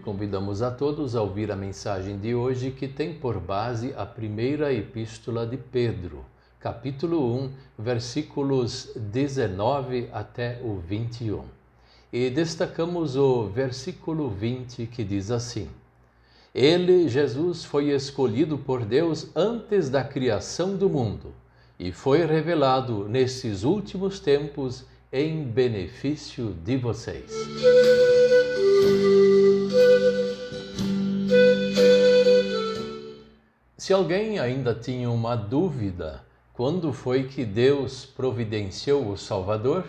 Convidamos a todos a ouvir a mensagem de hoje, que tem por base a primeira epístola de Pedro, capítulo 1, versículos 19 até o 21. E destacamos o versículo 20, que diz assim: Ele, Jesus, foi escolhido por Deus antes da criação do mundo e foi revelado nesses últimos tempos em benefício de vocês. Se alguém ainda tinha uma dúvida quando foi que Deus providenciou o Salvador,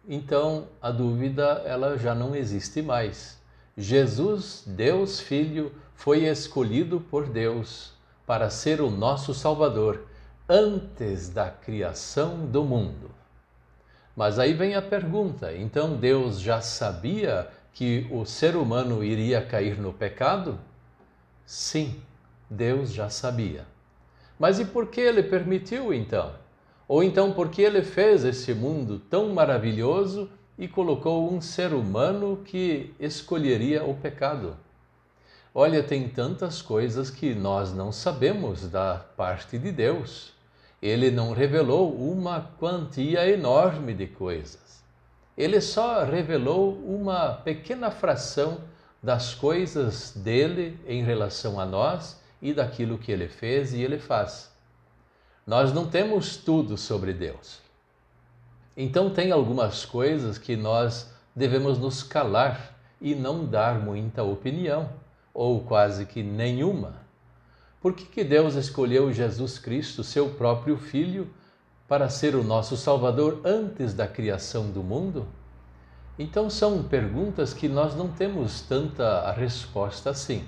então a dúvida ela já não existe mais. Jesus, Deus Filho, foi escolhido por Deus para ser o nosso Salvador antes da criação do mundo. Mas aí vem a pergunta: então Deus já sabia que o ser humano iria cair no pecado? Sim, Deus já sabia. Mas e por que Ele permitiu então? Ou então por que Ele fez esse mundo tão maravilhoso e colocou um ser humano que escolheria o pecado? Olha, tem tantas coisas que nós não sabemos da parte de Deus. Ele não revelou uma quantia enorme de coisas. Ele só revelou uma pequena fração das coisas dele em relação a nós e daquilo que ele fez e ele faz. Nós não temos tudo sobre Deus. Então tem algumas coisas que nós devemos nos calar e não dar muita opinião, ou quase que nenhuma. Por que Deus escolheu Jesus Cristo, seu próprio Filho, para ser o nosso Salvador antes da criação do mundo? Então são perguntas que nós não temos tanta resposta assim.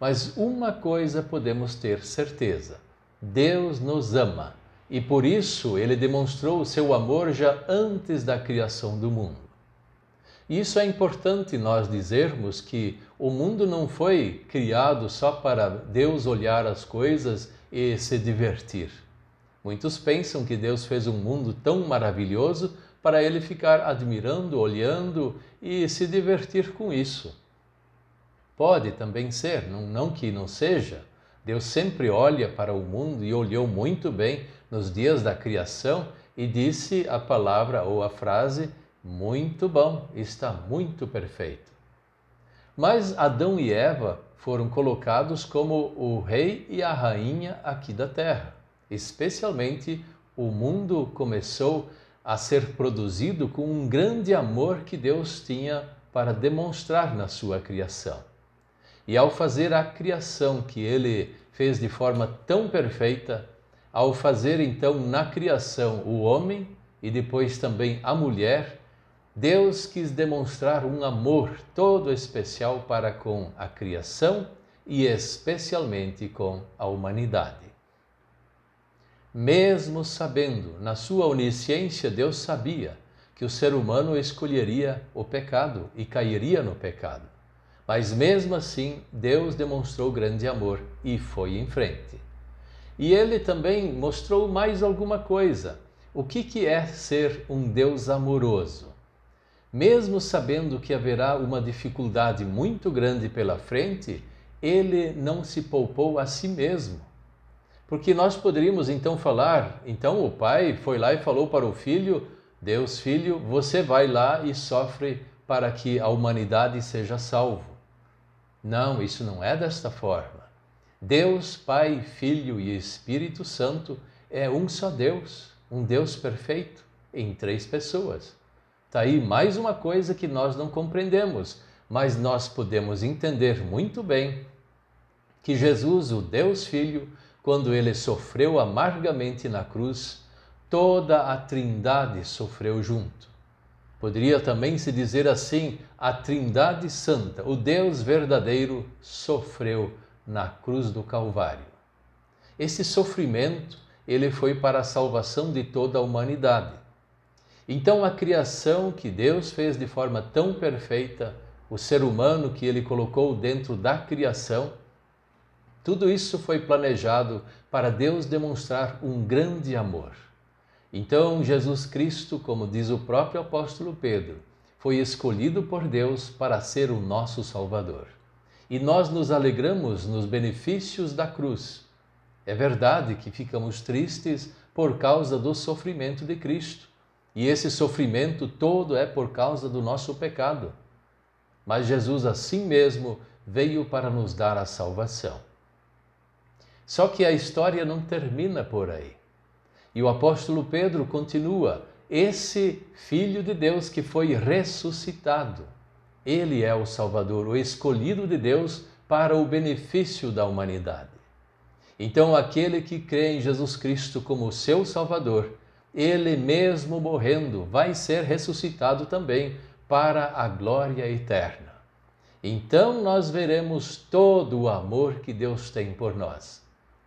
Mas uma coisa podemos ter certeza: Deus nos ama e por isso Ele demonstrou o seu amor já antes da criação do mundo. E isso é importante nós dizermos, que o mundo não foi criado só para Deus olhar as coisas e se divertir. Muitos pensam que Deus fez um mundo tão maravilhoso para Ele ficar admirando, olhando e se divertir com isso. Pode também ser, não que não seja. Deus sempre olha para o mundo e olhou muito bem nos dias da criação e disse a palavra ou a frase: muito bom, está muito perfeito. Mas Adão e Eva foram colocados como o rei e a rainha aqui da terra. Especialmente o mundo começou a ser produzido com um grande amor que Deus tinha para demonstrar na sua criação. E ao fazer a criação que Ele fez de forma tão perfeita, ao fazer então na criação o homem e depois também a mulher, Deus quis demonstrar um amor todo especial para com a criação e especialmente com a humanidade. Mesmo sabendo, na sua onisciência, Deus sabia que o ser humano escolheria o pecado e cairia no pecado. Mas mesmo assim, Deus demonstrou grande amor e foi em frente. E Ele também mostrou mais alguma coisa. O que é ser um Deus amoroso? Mesmo sabendo que haverá uma dificuldade muito grande pela frente, Ele não se poupou a si mesmo. Porque nós poderíamos então falar, então o pai foi lá e falou para o filho: Deus Filho, você vai lá e sofre para que a humanidade seja salvo. Não, isso não é desta forma. Deus, Pai, Filho e Espírito Santo é um só Deus, um Deus perfeito, em 3 pessoas. Está aí mais uma coisa que nós não compreendemos, mas nós podemos entender muito bem que Jesus, o Deus Filho, quando Ele sofreu amargamente na cruz, toda a Trindade sofreu junto. Poderia também se dizer assim: a Trindade Santa, o Deus verdadeiro, sofreu na cruz do Calvário. Esse sofrimento, ele foi para a salvação de toda a humanidade. Então a criação que Deus fez de forma tão perfeita, o ser humano que Ele colocou dentro da criação, tudo isso foi planejado para Deus demonstrar um grande amor. Então, Jesus Cristo, como diz o próprio apóstolo Pedro, foi escolhido por Deus para ser o nosso Salvador. E nós nos alegramos nos benefícios da cruz. É verdade que ficamos tristes por causa do sofrimento de Cristo. E esse sofrimento todo é por causa do nosso pecado. Mas Jesus assim mesmo veio para nos dar a salvação. Só que a história não termina por aí. E o apóstolo Pedro continua: esse Filho de Deus que foi ressuscitado, ele é o Salvador, o escolhido de Deus para o benefício da humanidade. Então, aquele que crê em Jesus Cristo como seu Salvador, ele mesmo morrendo, vai ser ressuscitado também para a glória eterna. Então, nós veremos todo o amor que Deus tem por nós.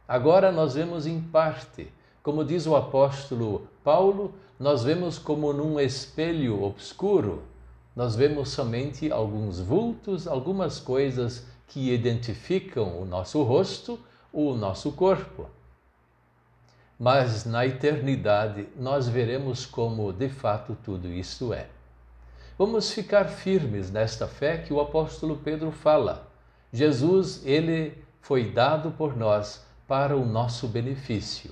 Agora nós vemos em parte. Como diz o apóstolo Paulo, nós vemos como num espelho obscuro. Nós vemos somente alguns vultos, algumas coisas que identificam o nosso rosto ou o nosso corpo. Mas na eternidade nós veremos como de fato tudo isto é. Vamos ficar firmes nesta fé que o apóstolo Pedro fala. Jesus, ele foi dado por nós para o nosso benefício.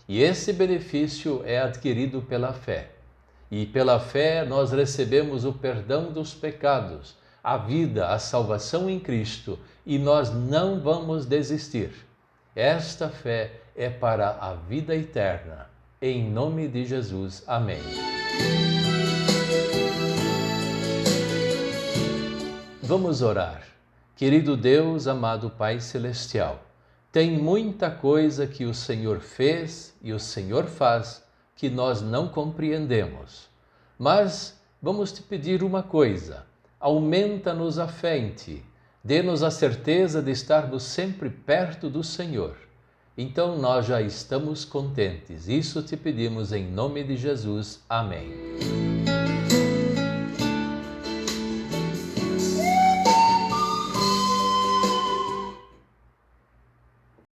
E esse benefício é adquirido pela fé. E pela fé nós recebemos o perdão dos pecados, a vida, a salvação em Cristo, e nós não vamos desistir. Esta fé é para a vida eterna. Em nome de Jesus. Amém. Vamos orar. Querido Deus, amado Pai Celestial, tem muita coisa que o Senhor fez e o Senhor faz que nós não compreendemos. Mas vamos te pedir uma coisa: aumenta-nos a fé em Ti, dê-nos a certeza de estarmos sempre perto do Senhor. Então nós já estamos contentes. Isso te pedimos em nome de Jesus. Amém.